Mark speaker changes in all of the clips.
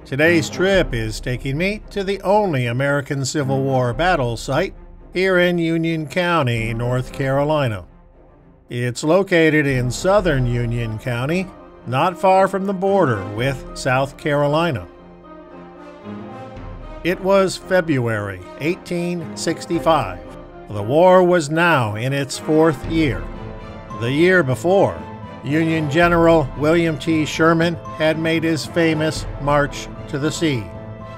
Speaker 1: Today's trip is taking me to the only American Civil War battle site here in Union County, North Carolina. It's located in southern Union County, not far from the border with South Carolina. It was February 1865. The war was now in its fourth year. The year before, Union General William T. Sherman had made his famous March to the Sea,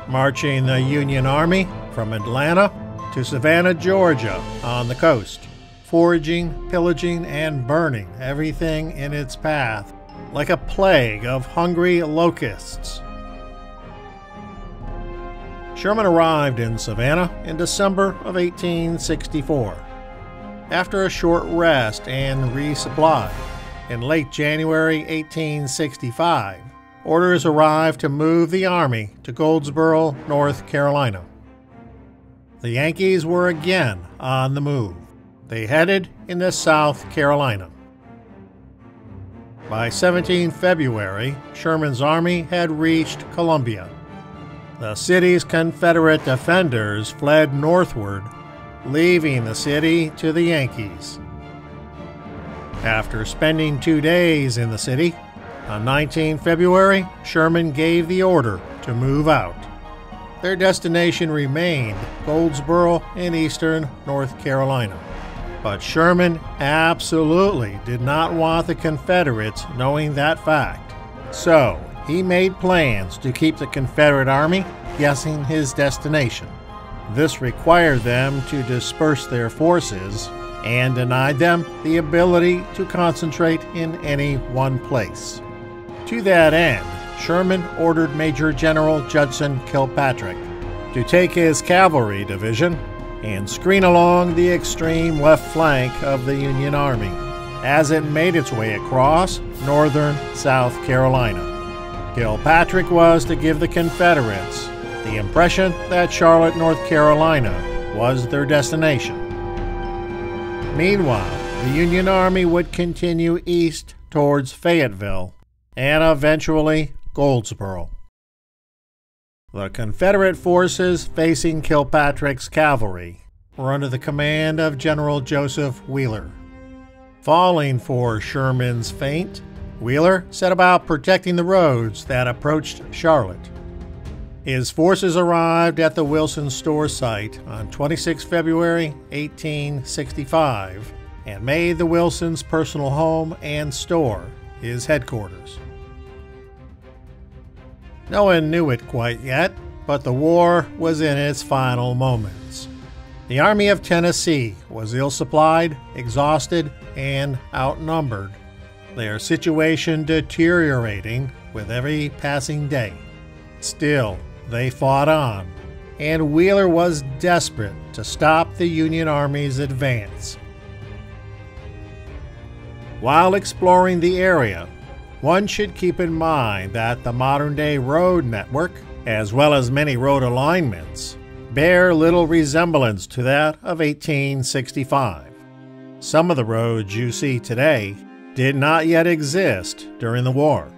Speaker 1: marching the Union Army from Atlanta to Savannah, Georgia on the coast, foraging, pillaging, and burning everything in its path like a plague of hungry locusts. Sherman arrived in Savannah in December of 1864. After a short rest and resupply, in late January 1865, orders arrived to move the Army to Goldsboro, North Carolina. The Yankees were again on the move. They headed into South Carolina. By 17 February, Sherman's army had reached Columbia. The city's Confederate defenders fled northward, leaving the city to the Yankees. After spending 2 days in the city, on 19 February, Sherman gave the order to move out. Their destination remained Goldsboro in eastern North Carolina. But Sherman absolutely did not want the Confederates knowing that fact. So he made plans to keep the Confederate Army guessing his destination. This required them to disperse their forces and denied them the ability to concentrate in any one place. To that end, Sherman ordered Major General Judson Kilpatrick to take his cavalry division and screen along the extreme left flank of the Union Army as it made its way across northern South Carolina. Kilpatrick was to give the Confederates the impression that Charlotte, North Carolina was their destination. Meanwhile, the Union Army would continue east towards Fayetteville and eventually Goldsboro. The Confederate forces facing Kilpatrick's cavalry were under the command of General Joseph Wheeler. Falling for Sherman's feint, Wheeler set about protecting the roads that approached Charlotte. His forces arrived at the Wilson store site on 26 February 1865 and made the Wilsons' personal home and store his headquarters. No one knew it quite yet, but the war was in its final moments. The Army of Tennessee was ill-supplied, exhausted, and outnumbered, their situation deteriorating with every passing day. Still, they fought on, and Wheeler was desperate to stop the Union Army's advance. While exploring the area, one should keep in mind that the modern-day road network, as well as many road alignments, bear little resemblance to that of 1865. Some of the roads you see today did not yet exist during the war,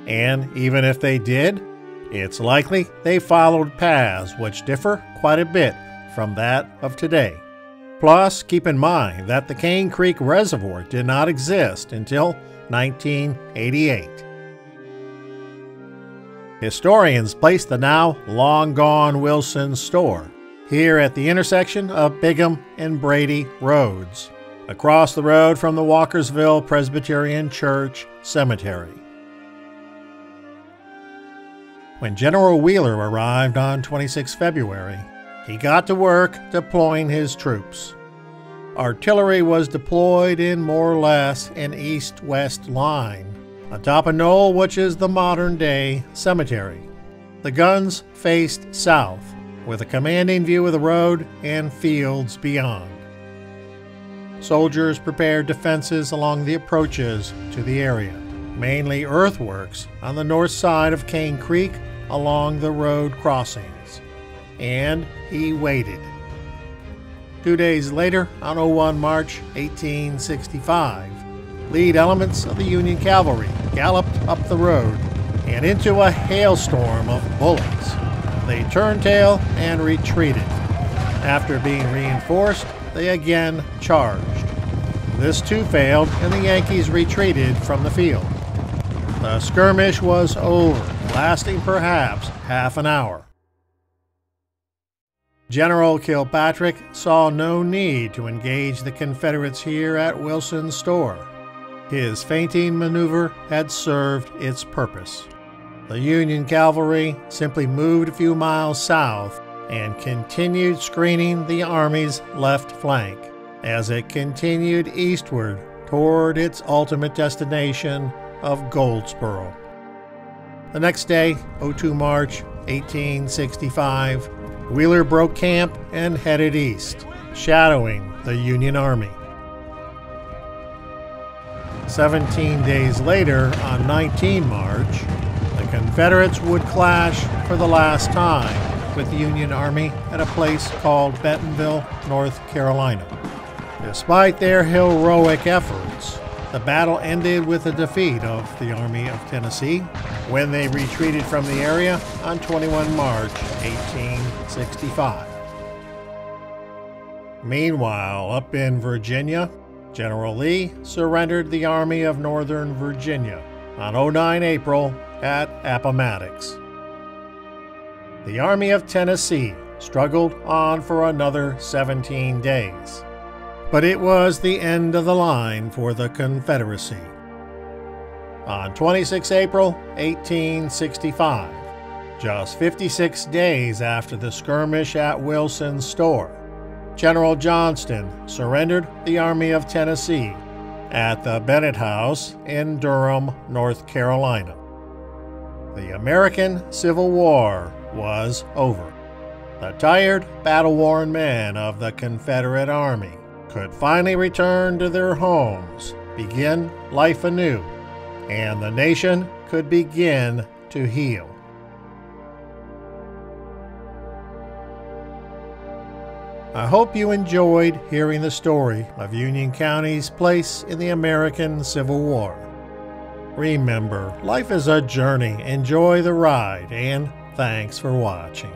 Speaker 1: and even if they did, it's likely they followed paths which differ quite a bit from that of today. Plus, keep in mind that the Cane Creek Reservoir did not exist until 1988. Historians place the now long-gone Wilson store here at the intersection of Bigham and Brady Roads, across the road from the Walkersville Presbyterian Church Cemetery. When General Wheeler arrived on 26 February, he got to work deploying his troops. Artillery was deployed in more or less an east-west line, atop a knoll which is the modern-day cemetery. The guns faced south, with a commanding view of the road and fields beyond. Soldiers prepared defenses along the approaches to the area, mainly earthworks on the north side of Cane Creek along the road crossings. And he waited. 2 days later, on 01 March 1865, lead elements of the Union Cavalry galloped up the road and into a hailstorm of bullets. They turned tail and retreated. After being reinforced, they again charged. This too failed, and the Yankees retreated from the field. The skirmish was over, lasting perhaps half an hour. General Kilpatrick saw no need to engage the Confederates here at Wilson's Store. His feinting maneuver had served its purpose. The Union Cavalry simply moved a few miles south and continued screening the Army's left flank as it continued eastward toward its ultimate destination of Goldsboro. The next day, 02 March 1865, Wheeler broke camp and headed east, shadowing the Union Army. 17 days later, on 19 March, the Confederates would clash for the last time with the Union Army at a place called Bentonville, North Carolina. Despite their heroic efforts, the battle ended with the defeat of the Army of Tennessee when they retreated from the area on 21 March 1865. Meanwhile, up in Virginia, General Lee surrendered the Army of Northern Virginia on 09 April at Appomattox. The Army of Tennessee struggled on for another 17 days, but it was the end of the line for the Confederacy. On 26 April 1865, just 56 days after the skirmish at Wilson's Store, General Johnston surrendered the Army of Tennessee at the Bennett House in Durham, North Carolina. The American Civil War was over. The tired, battle-worn men of the Confederate Army could finally return to their homes, begin life anew, and the nation could begin to heal. I hope you enjoyed hearing the story of Union County's place in the American Civil War. Remember, life is a journey. Enjoy the ride, and thanks for watching.